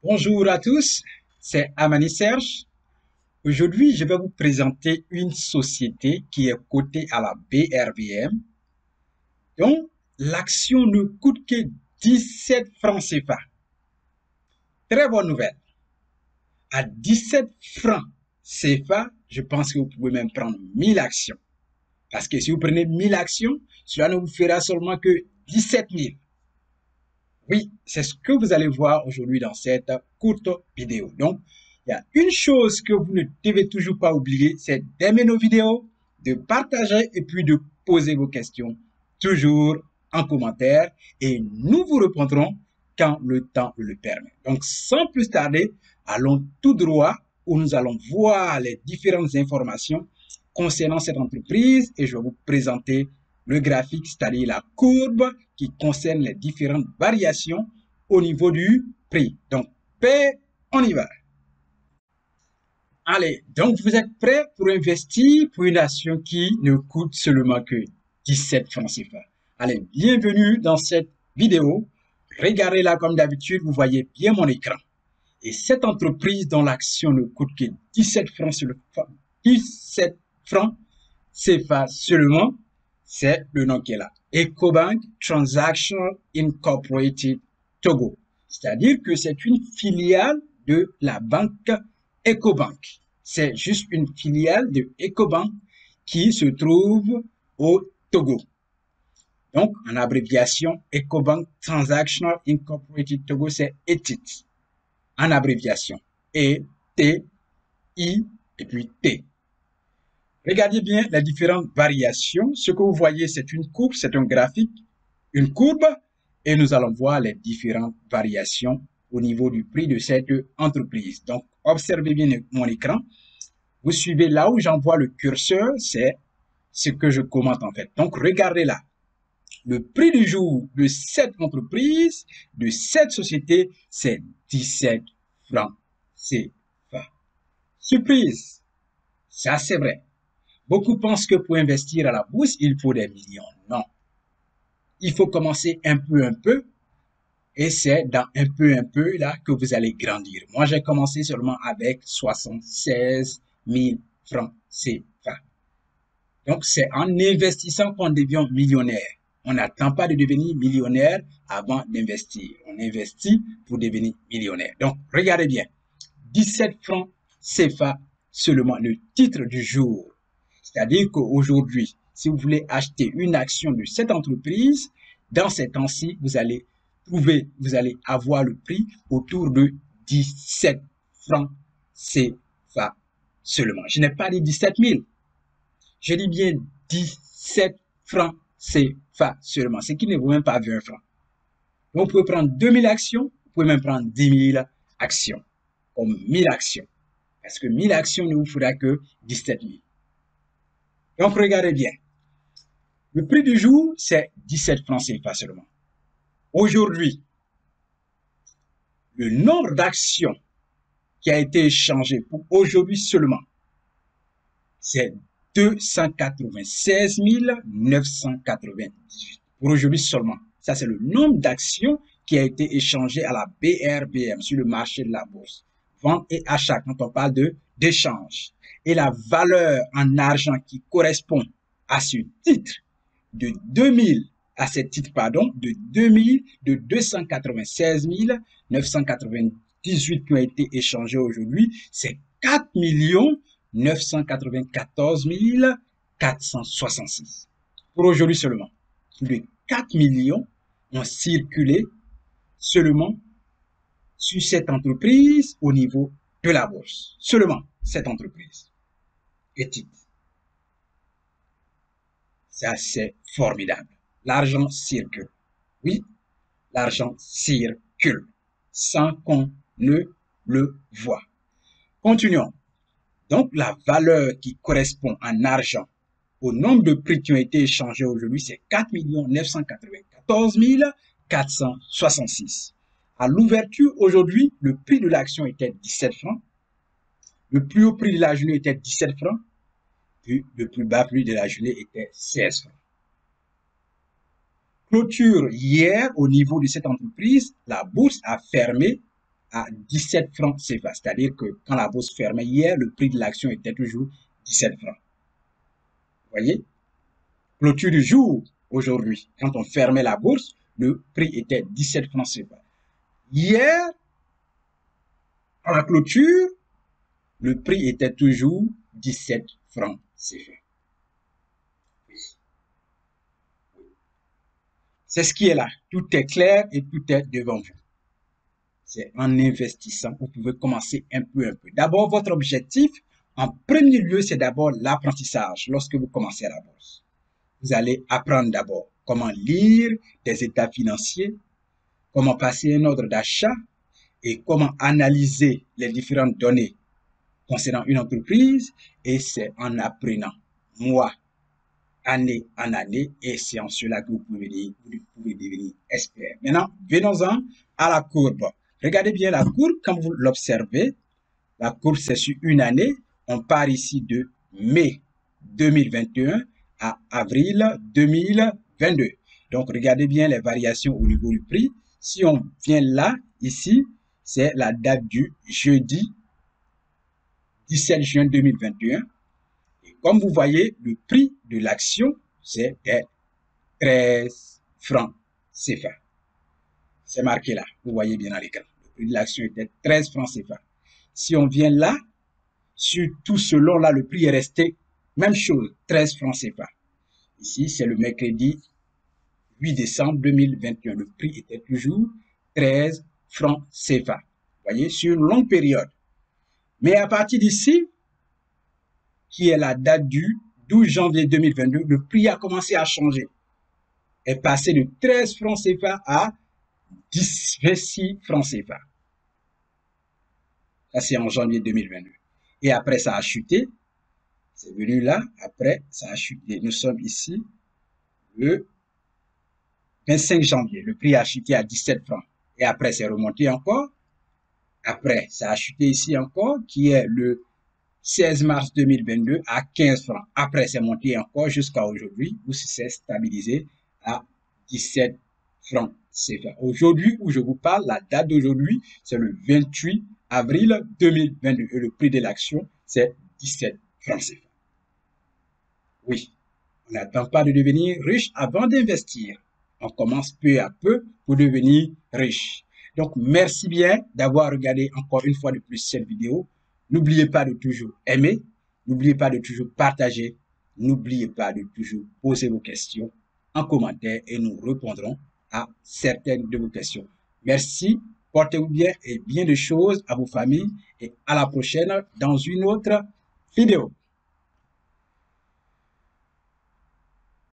Bonjour à tous, c'est Amani Serge. Aujourd'hui, je vais vous présenter une société qui est cotée à la BRBM, dont l'action ne coûte que 17 francs CFA. Très bonne nouvelle. À 17 francs CFA, je pense que vous pouvez même prendre 1000 actions. Parce que si vous prenez 1000 actions, cela ne vous fera seulement que 17 000. Oui, c'est ce que vous allez voir aujourd'hui dans cette courte vidéo. Donc, il y a une chose que vous ne devez toujours pas oublier, c'est d'aimer nos vidéos, de partager et puis de poser vos questions toujours en commentaire et nous vous répondrons quand le temps le permet. Donc, sans plus tarder, allons tout droit où nous allons voir les différentes informations concernant cette entreprise et je vais vous présenter le graphique, c'est-à-dire la courbe qui concerne les différentes variations au niveau du prix. Donc, P, on y va. Allez, donc vous êtes prêts pour investir pour une action qui ne coûte seulement que 17 francs CFA. Allez, bienvenue dans cette vidéo. Regardez-la comme d'habitude, vous voyez bien mon écran. Et cette entreprise dont l'action ne coûte que 17 francs, 17 francs CFA seulement, c'est le nom qui est là. Ecobank Transactional Incorporated Togo. C'est-à-dire que c'est une filiale de la banque Ecobank. C'est juste une filiale de Ecobank qui se trouve au Togo. Donc, en abréviation, Ecobank Transactional Incorporated Togo, c'est ETIT. En abréviation. E, T, I, et puis T. Regardez bien les différentes variations. Ce que vous voyez, c'est une courbe, c'est un graphique, une courbe, et nous allons voir les différentes variations au niveau du prix de cette entreprise. Donc, observez bien mon écran. Vous suivez là où j'envoie le curseur, c'est ce que je commente en fait. Donc, regardez là. Le prix du jour de cette entreprise, de cette société, c'est 17 francs CFA. Surprise, ça c'est vrai. Beaucoup pensent que pour investir à la bourse, il faut des millions. Non. Il faut commencer un peu, et c'est dans un peu là que vous allez grandir. Moi, j'ai commencé seulement avec 76 000 francs CFA. Donc, c'est en investissant qu'on devient millionnaire. On n'attend pas de devenir millionnaire avant d'investir. On investit pour devenir millionnaire. Donc, regardez bien. 17 francs CFA seulement le titre du jour. C'est-à-dire qu'aujourd'hui, si vous voulez acheter une action de cette entreprise, dans ces temps-ci, vous allez avoir le prix autour de 17 francs CFA seulement. Je n'ai pas dit 17 000. Je dis bien 17 francs CFA seulement, ce qui ne vaut même pas 20 francs. Donc, vous pouvez prendre 2000 actions, vous pouvez même prendre 10 000 actions, comme 1000 actions. Parce que 1000 actions ne vous fera que 17 000. Donc, regardez bien. Le prix du jour, c'est 17 francs CFA seulement. Aujourd'hui, le nombre d'actions qui a été échangé pour aujourd'hui seulement, c'est 296 998. Pour aujourd'hui seulement. Ça, c'est le nombre d'actions qui a été échangé à la BRBM sur le marché de la bourse. Vente et achat, quand on parle d'échange. Et la valeur en argent qui correspond à ce titre de 2000 à ce titre, pardon, de 2000, de 296 998 qui ont été échangés aujourd'hui, c'est 4 994 466. Pour aujourd'hui seulement. Plus de 4 millions ont circulé seulement sur cette entreprise au niveau de la bourse. Seulement cette entreprise. Et titre. Ça, c'est formidable. L'argent circule. Oui, l'argent circule sans qu'on ne le voie. Continuons. Donc, la valeur qui correspond en argent au nombre de prix qui ont été échangés aujourd'hui, c'est 4 994 466. À l'ouverture, aujourd'hui, le prix de l'action était 17 francs. Le plus haut prix de la journée était 17 francs. Puis, le plus bas prix de la journée était 16 francs. Clôture hier au niveau de cette entreprise, la bourse a fermé à 17 francs CFA. C'est-à-dire que quand la bourse fermait hier, le prix de l'action était toujours 17 francs. Vous voyez? Clôture du jour, aujourd'hui, quand on fermait la bourse, le prix était 17 francs CFA. Hier, à la clôture, le prix était toujours 17 francs CFA. C'est ce qui est là. Tout est clair et tout est devant vous. C'est en investissant, vous pouvez commencer un peu. D'abord, votre objectif, en premier lieu, c'est d'abord l'apprentissage lorsque vous commencez à la bourse. Vous allez apprendre d'abord comment lire des états financiers, comment passer un ordre d'achat et comment analyser les différentes données concernant une entreprise. Et c'est en apprenant, mois, année en année, et c'est en cela que vous pouvez devenir expert. Maintenant, venons-en à la courbe. Regardez bien la courbe, comme vous l'observez. La courbe, c'est sur une année. On part ici de mai 2021 à avril 2022. Donc, regardez bien les variations au niveau du prix. Si on vient là, ici, c'est la date du jeudi 17 juin 2021. Et comme vous voyez, le prix de l'action, c'est 13 francs CFA. C'est marqué là, vous voyez bien à l'écran. Le prix de l'action était 13 francs CFA. Si on vient là, sur tout ce long-là, le prix est resté même chose, 13 francs CFA. Ici, c'est le mercredi 8 décembre 2021. Le prix était toujours 13 francs CFA. Vous voyez, sur une longue période. Mais à partir d'ici, qui est la date du 12 janvier 2022, le prix a commencé à changer. Est passé de 13 francs CFA à 26 francs CFA. Ça, c'est en janvier 2022. Et après, ça a chuté. C'est venu là. Après, ça a chuté. Nous sommes ici le 25 janvier. Le prix a chuté à 17 francs. Et après, c'est remonté encore. Après, ça a chuté ici encore, qui est le 16 mars 2022 à 15 francs. Après, c'est monté encore jusqu'à aujourd'hui, où c'est stabilisé à 17 francs CFA. Aujourd'hui, où je vous parle, la date d'aujourd'hui, c'est le 28 avril 2022. Et le prix de l'action, c'est 17 francs CFA. Oui, on n'attend pas de devenir riche avant d'investir. On commence peu à peu pour devenir riche. Donc, merci bien d'avoir regardé encore une fois de plus cette vidéo. N'oubliez pas de toujours aimer, n'oubliez pas de toujours partager, n'oubliez pas de toujours poser vos questions en commentaire et nous répondrons à certaines de vos questions. Merci, portez-vous bien et bien de choses à vos familles et à la prochaine dans une autre vidéo.